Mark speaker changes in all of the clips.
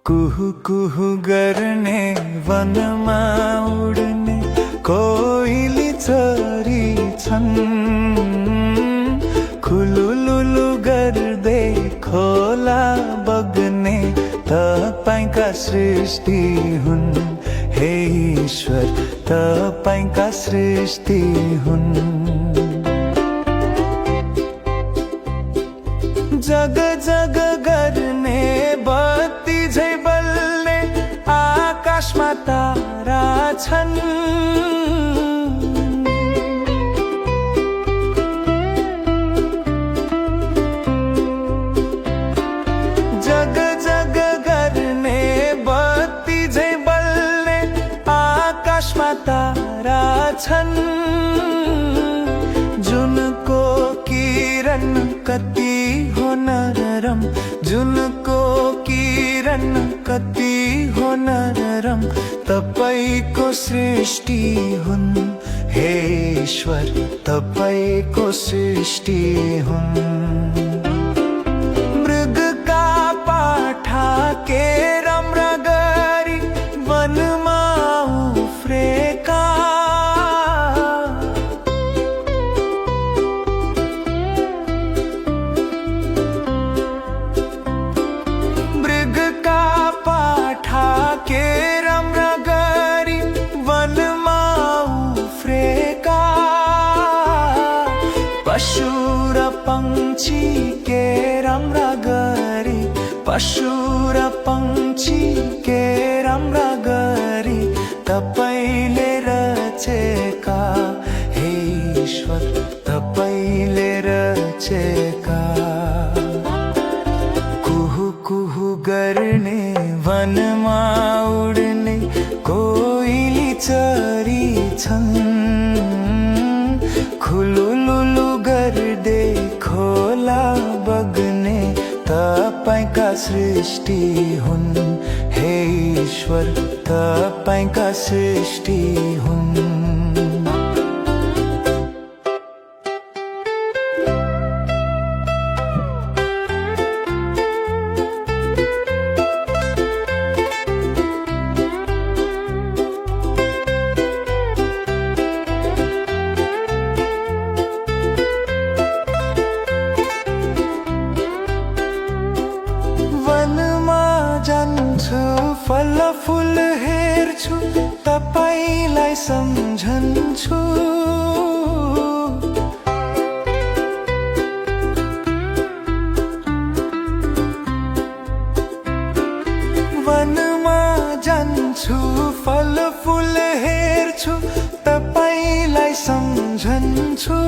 Speaker 1: कुहु कुहु गर्ने वनमा उड्ने कोइली चरी छन्। खुलुलुलु गर्दै खोला बग्ने तपाईका सृष्टि हुन्। हे ईश्वर तपाईका सृष्टि हुन्। जग जग गर्ने बत्ती झै बल्ने आकाशमा तारा छन्। जग जग गर्ने बत्ती झै बल्ने आकाशमा तारा छन्। जुनको किरण कति हो नरम, जुनको किरण कति हो नरम, तपाईको सृष्टि हुन्। हे ईश्वर तपाईको सृष्टि हुन्। मृगका पाठा के राम्रा गरी वनमा उफ्रेका। के राम्रा गरी वनमा उफ्रेका। पशु र पंक्षी के राम्रा गरी, पशु र पंक्षी के राम्रा गरी तपाईले रचेका। हे ईश्वर तपाईले रचेका। कुहु कुहु गर्ने वनमा उड्ने कोइली चरी छन्। खुलुलुलु गर्दै खोला बग्ने तपाईका सृष्टि हुन्। हे ईश्वर तपाईका सृष्टि हुन्। फल फूल हेर्छु तपाईलाई सम्झन्छु। वनमा जान्छु फल फूल हेर्छु तपाईलाई सम्झन्छु।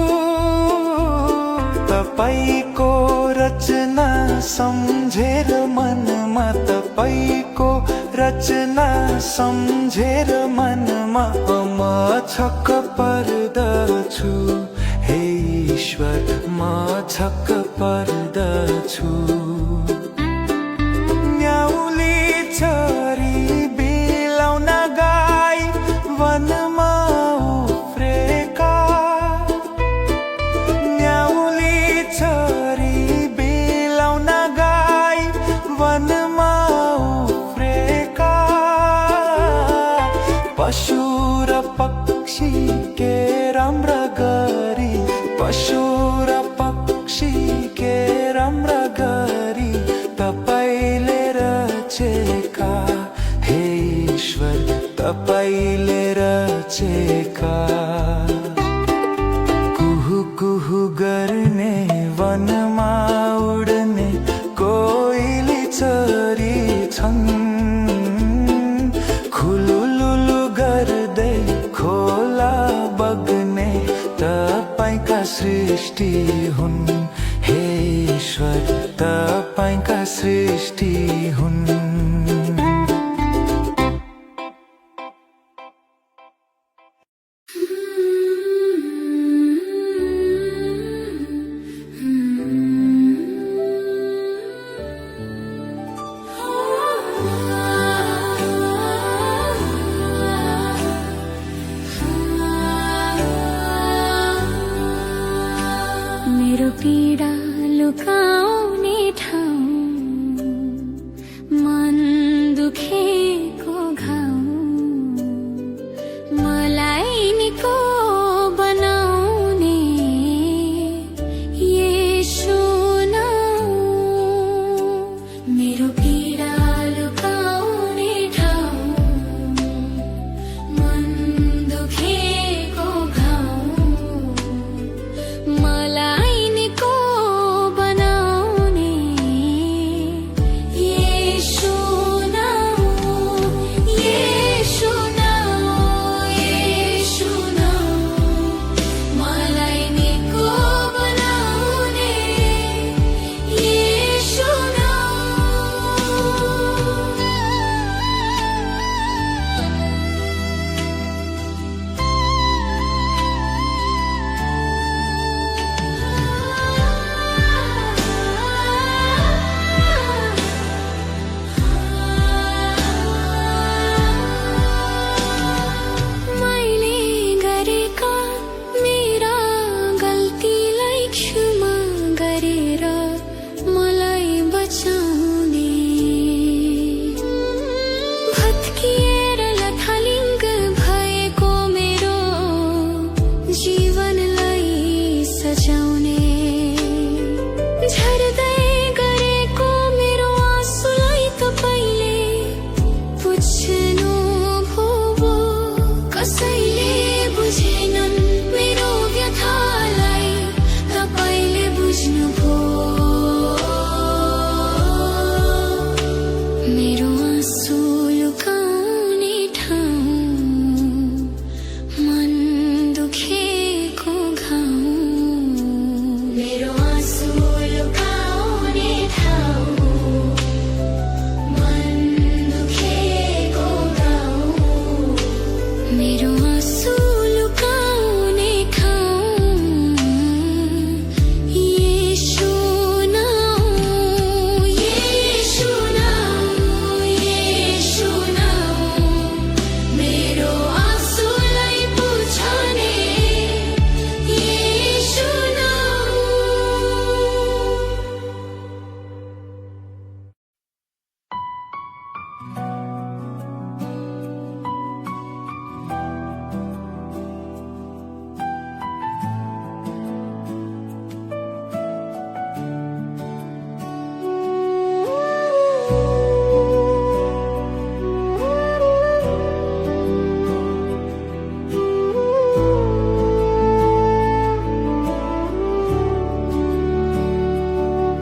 Speaker 1: तपाईको रचना सम्झेर मनमा, तपाईको रचना सम्झेर मनमा म छक्क पर्दछु। हे ईश्वर म छक्क पर्दछु। न्याउली चरी बिलाउन गाई वनमा उफ्रेका। न्याउली चरी बिलाउन गाई वनमा उफ्रेका। पशु र पक्षी के राम्रा गरी, पशु र पक्षी के राम्रा गरी तपाईले रचेका। हे ईश्वर तपाईले रचेका। कुहु कुहु गर्ने वनमा उड्ने कोइली चरी छन्। खुलुलुलु गर्दै खोला बग्ने तपाईका सृष्टि हुन्। हे ईश्वर तपाईका सृष्टि हुन्।